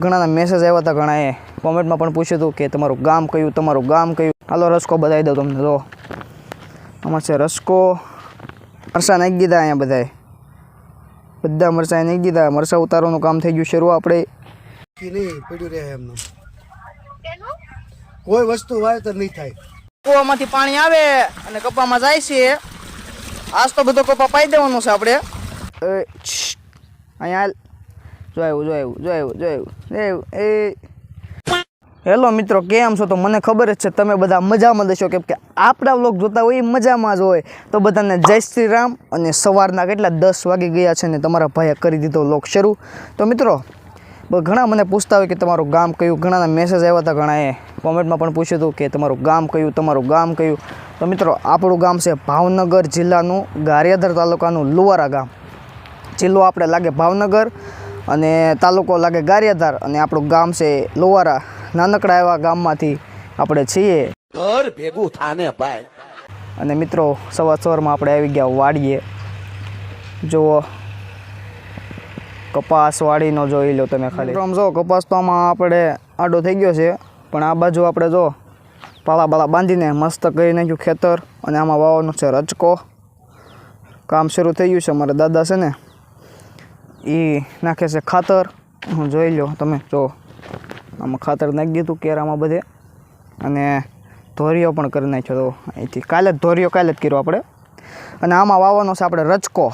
ઘણાના message આવ્યા હતા, ઘણાએ કોમેન્ટમાં પણ પૂછ્યું હતું કે તમારું ગામ કયું. હાલો રસકો બતાવી દઉં તમને. જો આમાં છે રસકો. મરચાં નાખી દીધા અહીંયા બધા મરચાં નાખી દીધા. મરચાં ઉતારવાનું કામ થઈ ગયું શરૂ. આપણે નહીં પડ્યું રહે એમનું, કોઈ વસ્તુ વાવેતર નહીં થાય. કૂવામાંથી પાણી આવે અને કપામાં જાય છે. આજ તો બધો કપા પાઈ દેવાનો છે આપણે. અહીંયા જોયું. હેલો મિત્રો, કેમ છો? તો મને ખબર જ છે તમે બધા મજામાં દશો, કેમ કે આપણા વ્લોગ જોતા હોય એ મજામાં જ હોય. તો બધાને જય શ્રી રામ. અને સવારના કેટલા 10 વાગી ગયા છે ને તમારા ભાઈએ કરી દીધો વ્લોગ શરૂ. તો મિત્રો ઘણા મને પૂછતા હોય કે તમારું ગામ કયું. ઘણાના મેસેજ આવ્યા હતા, ઘણાએ કોમેન્ટમાં પણ પૂછ્યું હતું કે તમારું ગામ કયું. તો મિત્રો આપણું ગામ છે ભાવનગર જિલ્લાનું ગારિયાધાર તાલુકાનું લુવારા ગામ. જિલ્લો આપણે લાગે ભાવનગર અને તાલુકો લાગે ગારિયાધાર, અને આપણું ગામ છે લુવારા. નાનકડા એવા ગામમાંથી આપણે છીએ. ઘર ભેગું થાને ભાઈ. અને મિત્રો સવારમાં આપણે આવી ગયા વાડીએ. જુઓ કપાસ વાડીનો જોઈ લો તમે ખાલી. આમ જો કપાસ તો આમાં આપણે આડો થઈ ગયો છે, પણ આ બાજુ આપણે જો પાળા બાંધીને મસ્ત કરી નાખ્યું ખેતર. અને આમાં વાવવાનું છે રચકો. કામ શરૂ થઈ ગયું છે. અમારા દાદા છે ને એ નાખે છે ખાતર. હું જોઈ લો તમે. જો આમાં ખાતર નાખી દીધું કેરામાં બધે, અને ધોરિયો પણ કરી નાખ્યો. તો અહીંથી કાલે જ કર્યો આપણે. અને આમાં વાવવાનો છે આપણે રચકો.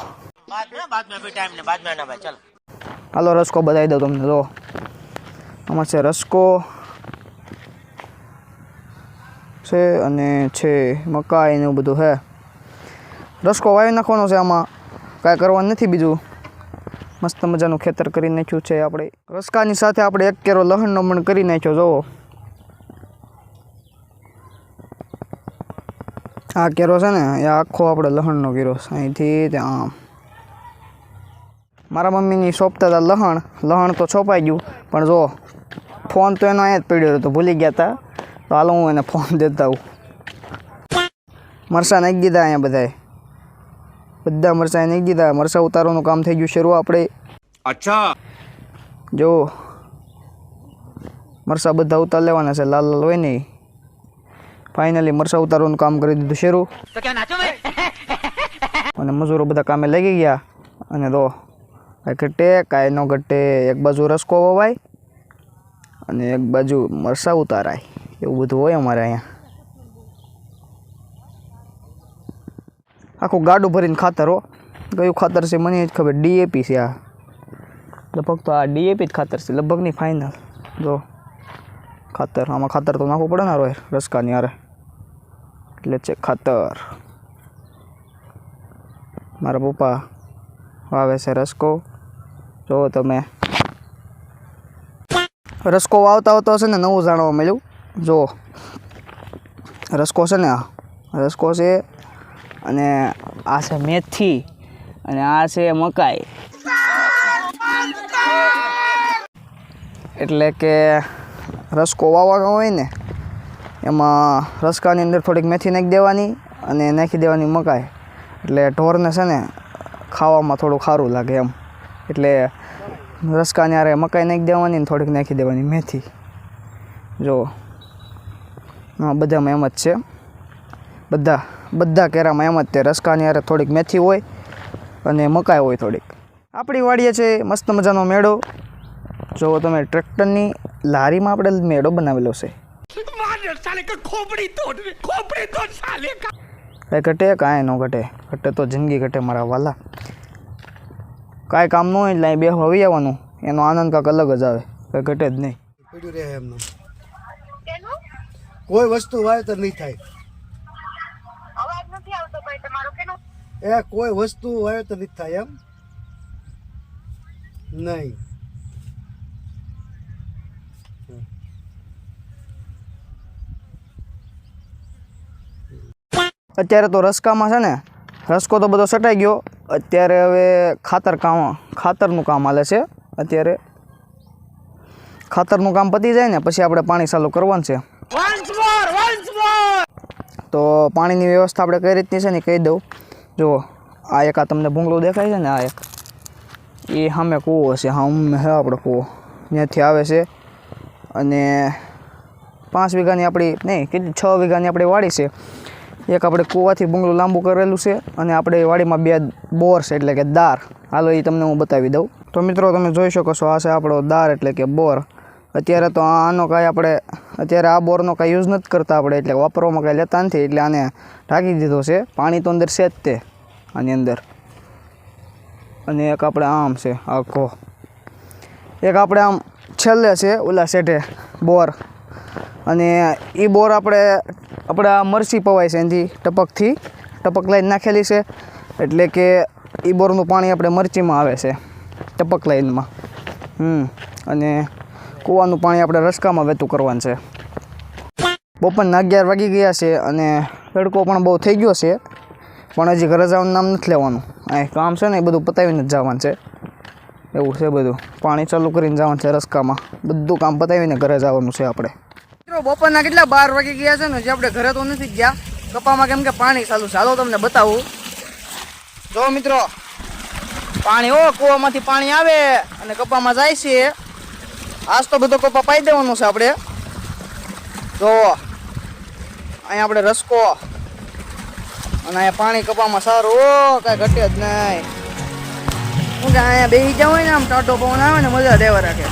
હાલો રસકો બતાવી દઉં તમને. જો આમાં છે રસકો છે, અને છે મકાઈ ને એવું બધું છે. રસકો વાવી નાખવાનો છે. આમાં કાંઈ કરવાનું નથી બીજું. મસ્ત મજાનું ખેતર કરી નાખ્યું છે આપણે. રસકાની સાથે આપણે 1 કેરો લહણનો પણ કરી નાખ્યો. જોવો આ કેરો છે ને એ આખો આપણે લહણનો કેરો છે. અહીંથી ત્યાં મારા મમ્મીની સોંપતા હતા લહણ તો છોપાઈ ગયું, પણ જો ફોન તો એનો અહીંયા જ પડ્યો હતો, ભૂલી ગયા હતા. તો હાલો હું એને ફોન દેતા આવું. મરચાં નાખી દીધા અહીંયા બધા મરચાં નાખી દીધા. મરચાં ઉતારવાનું કામ થઈ ગયું શરૂ આપણે. અચ્છા, જો મરચાં બધા ઉતાર લેવાના છે, લાલ હોય નહીં. ફાઇનલી મરચાં ઉતારવાનું કામ કરી દીધું શરૂ. અને મજૂરો બધા કામે લાગી ગયા. અને તો કાંઈ ઘટે કાંઈ ન ઘટે. એક બાજુ રસકો વવાય અને એક બાજુ મરચાં ઉતારાય. એવું બધું હોય અમારે અહીંયા. આખું ગાડું ભરીને ખાતર. કયું ખાતર છે મને જ ખબર. DAP છે આ. લગભગ તો આ DAP જ ખાતર છે, લગભગ નહીં ફાઇનલ. જો ખાતર, આમાં ખાતર તો નાખવું પડે ને રોય રસકાની યારે, એટલે છે ખાતર. મારા પપ્પા વાવે છે રસકો. જો તમે રસકો વાવતા છે ને નવું જાણવા મળ્યું. જો રસકો છે ને, આ રસકો છે, અને આ છે મેથી, અને આ છે મકાઈ. એટલે કે રસકો વાવવાનો હોય ને એમાં રસકાની અંદર થોડીક મેથી નાખી દેવાની અને નાખી દેવાની મકાઈ. એટલે ઢોરને છે ને ખાવામાં થોડું સારું લાગે એમ. એટલે રસકાની આરે મકાઈ નાખી દેવાની ને થોડીક નાખી દેવાની મેથી. જો બધામાં એમ જ છે. બધા કેરામાં એમ જ તે. રસકાની આરે થોડીક મેથી હોય અને મકાઈ હોય થોડીક. આપણી વાડીએ છે મસ્ત મજાનો મેળો. જો તમે ટ્રેક્ટરની લારીમાં આપણે મેળો બનાવેલો છે. કાંઈ ઘટે કાંઈ ન ઘટે. ઘટે તો જિંદગી ઘટે મારા વાલા. કાંઈ કામ ન હોય એટલે અહીં બેહવા આવી આવવાનું. એનો આનંદ કાંઈક અલગ જ આવે. કાંઈ ઘટે જ નહીં. પડ્યું રહે એમનું, કોઈ વસ્તુ વાવેતર નહીં થાય. કોઈ વસ્તુ વાવેતર નહીં થાય એમ નહીં. અત્યારે તો રસકામાં છે ને, રસકો તો બધો સટાઈ ગયો. અત્યારે હવે ખાતરનું કામ હાલે છે. અત્યારે ખાતરનું કામ પતી જાય ને પછી આપણે પાણી ચાલુ કરવાનું છે. તો પાણીની વ્યવસ્થા આપણે કઈ રીતની છે ને કહી દઉં. જુઓ આ એક આ તમને ભૂંગળું દેખાય છે ને, આ એક એ સામે કૂવો છે. હા હે આપણો કૂવો. ત્યાંથી આવે છે. અને 5 વીઘાની આપણી નહીં કેટલી 6 વીઘાની આપણી વાડી છે. એક આપણે કૂવાથી બંગલું લાંબુ કરેલું છે અને આપણે વાડીમાં 2 બોર છે એટલે કે દાર. હાલો એ તમને હું બતાવી દઉં. તો મિત્રો તમે જોઈ શકો છો આ છે આપણો દાર એટલે કે બોર. અત્યારે તો આનો કાંઈ આપણે અત્યારે આ બોરનો કાંઈ યુઝ નથી કરતા આપણે, એટલે વાપરવામાં કાંઈ લેતા નથી, એટલે આને ઢાંકી દીધો છે. પાણી તો અંદર છે જ તે આની અંદર. અને એક આપણે આમ છે આખો, એક આપણે આમ છેલ્લે છે ઓલા સેઠે બોર. અને એ બોર આપણે આ મરસી પવાય છે એનાથી ટપક લાઈન નાખેલી છે, એટલે કે એ બોરનું પાણી આપણે મરચીમાં આવે છે ટપક લાઈનમાં. અને કૂવાનું પાણી આપણે રસકામાં વહેતું કરવાનું છે. બપોરના 11 વાગી ગયા છે અને તડકો પણ બહુ થઈ ગયો છે, પણ હજી ઘરે જવાનું નામ નથી લેવાનું. આ કામ છે ને એ બધું પતાવીને જ જવાનું છે, એવું છે બધું. પાણી ચાલુ કરીને જવાનું છે રસકામાં, બધું કામ પતાવીને ઘરે જવાનું છે આપણે. મિત્રો બપોરના કેટલા 12 વાગી ગયા છે ને, જે આપણે ઘરે તો નથી ગયા કપામાં, કેમ કે પાણી ચાલુ છે. હાલો તમને બતાવું. જો મિત્રો પાણી કૂવામાંથી પાણી આવે અને કપામાં જાય છે. આજ તો બધો કપા પાઈ દેવાનો છે આપણે. જો અહીંયા આપણે રસકો અને અહીંયા પાણી કપામાં સારું, કાંઈ ઘટે જ નહીં. શું કે અહીંયા બેસી જાવ હોય ને આમ ટાઢો પવન આવે ને મજા દેવા રાખે.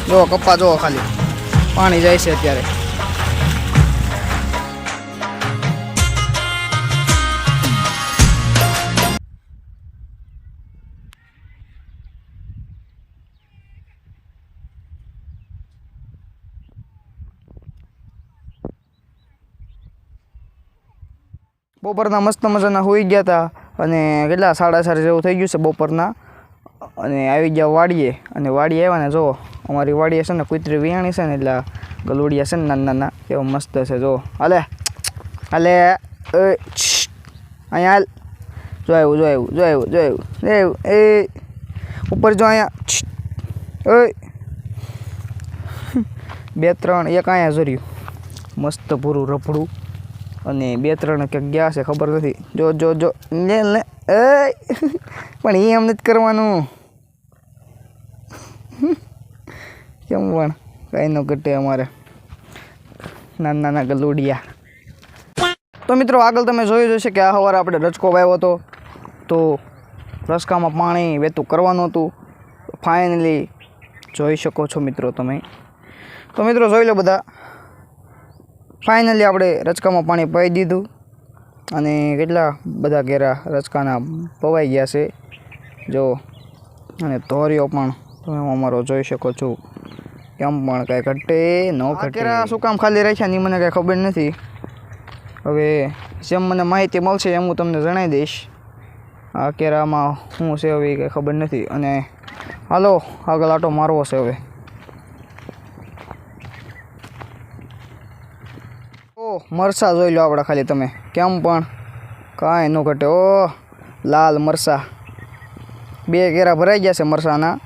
જો કપ્પા જો ખાલી પાણી જાય છે અત્યારે. બપોરના મસ્ત મજાના હોઈ ગયા હતા અને કેટલા 4:30 જેવું થઈ ગયું છે બપોરના. અને આવી ગયા વાડીએ, અને વાડીએ આવ્યા ને જો અમારી વાડીએ છે ને કૂતરી વિયાણી છે ને, એટલે ગલુડિયા છે ને નાના નાના એવો મસ્ત છે. જો હાલે અહીંયા હાલ. જો આવ્યું એ ઉપર જો અહીંયા 2-3 એક અહીંયા જોર્યું મસ્ત પૂરું રફડું, અને 2-3 ક્યાંક ગયા છે ખબર નથી. જો લે પણ એ એમ નથી કરવાનું. કેમ પણ કાંઈ ન ઘટે અમારે નાના ગલુડિયા. તો મિત્રો આગળ તમે જોયું જશે કે આ સવારે આપણે રચકો વાવ્યો હતો, તો રસકામાં પાણી વહેતું કરવાનું હતું. ફાઇનલી જોઈ શકો છો મિત્રો તમે. તો મિત્રો જોઈ લો બધા, ફાઇનલી આપણે રચકામાં પાણી પાઈ દીધું અને કેટલા બધા ઘેરા રચકાના પવાઈ ગયા છે. જો અને ધોરિયો પણ તમે અમારો જોઈ શકો છો. કેમ પણ કાંઈ ઘટે ન ઘટે. શું કામ ખાલી રાખ્યા ની મને કાંઈ ખબર નથી. હવે જેમ મને માહિતી મળશે એમ હું તમને જણાવી દઈશ. આ કેરામાં શું છે હવે કંઈ ખબર નથી. અને હાલો આગળ આટો મારવો છે હવે. મરસા જોઈ લો આપણે ખાલી તમે, કેમ પણ કાંઈ ન ઘટે. લાલ મરસા 2 કેરા ભરાઈ ગયા છે મરસાના.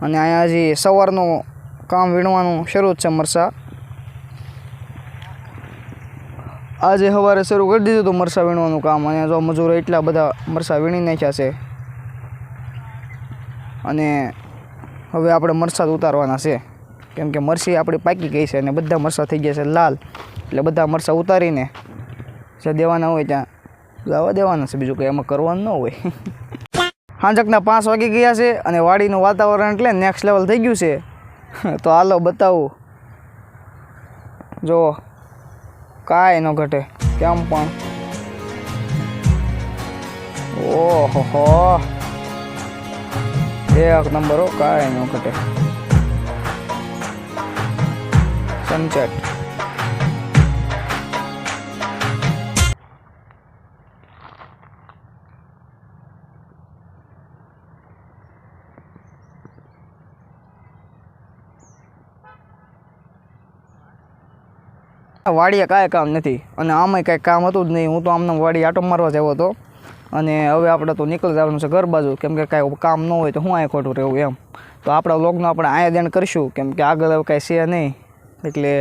અને અહીંયા હજી સવારનું કામ વીણવાનું શરૂ જ છે મરસા. આજે સવારે શરૂ કરી દીધું હતું મરસા વીણવાનું કામ, અને જો મજૂરો એટલા બધા મરસા વીણી નાખ્યા છે. અને હવે આપણે મરસા ઉતારવાના છે, કેમ કે મરસી આપણી પાકી ગઈ છે અને બધા મરસા થઈ ગયા છે લાલ. એટલે બધા મરસા ઉતારીને જે દેવાના હોય ત્યાં જવા દેવાના છે, બીજું કંઈ એમાં કરવાનું ન હોય. સાંજકના 5 વાગી ગયા છે અને વાડીનું વાતાવરણ એટલે નેક્સ્ટ લેવલ થઈ ગયું છે. તો હાલો બતાવું. જો કાંઈ ન ઘટે, કેમ પણ. ઓહો એક નંબર. કાંઈ ન ઘટે. સનસેટ. વાડીએ કાંઈ કામ નથી અને આમાંય કાંઈ કામ હતું જ નહીં. હું તો આમને વાડી આટો મારવા જ આવ્યો હતો, અને હવે આપણે તો નીકળી જવાનું છે ઘર બાજુ, કેમ કે કાંઈ કામ ન હોય તો હું અહીંયા ખોટું રહેવું એમ. તો આપણા વ્લોગનો આપણે અહીંયા એન્ડ કરીશું, કેમ કે આગળ હવે કાંઈ છે નહીં. એટલે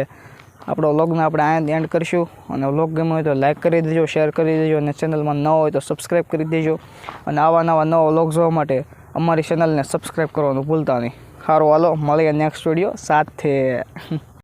આપણો વ્લોગને આપણે અહીંયા એન્ડ કરીશું. અને વ્લોગ ગમ્યો હોય તો લાઈક કરી દેજો, શેર કરી દેજો, અને ચેનલમાં ન હોય તો સબસ્ક્રાઈબ કરી દેજો. અને આવા નવા વ્લોગ જોવા માટે અમારી ચેનલને સબસ્ક્રાઈબ કરવાનું ભૂલતા નહીં. સારું હાલો મળીએ નેક્સ્ટ વિડીયો સાથે.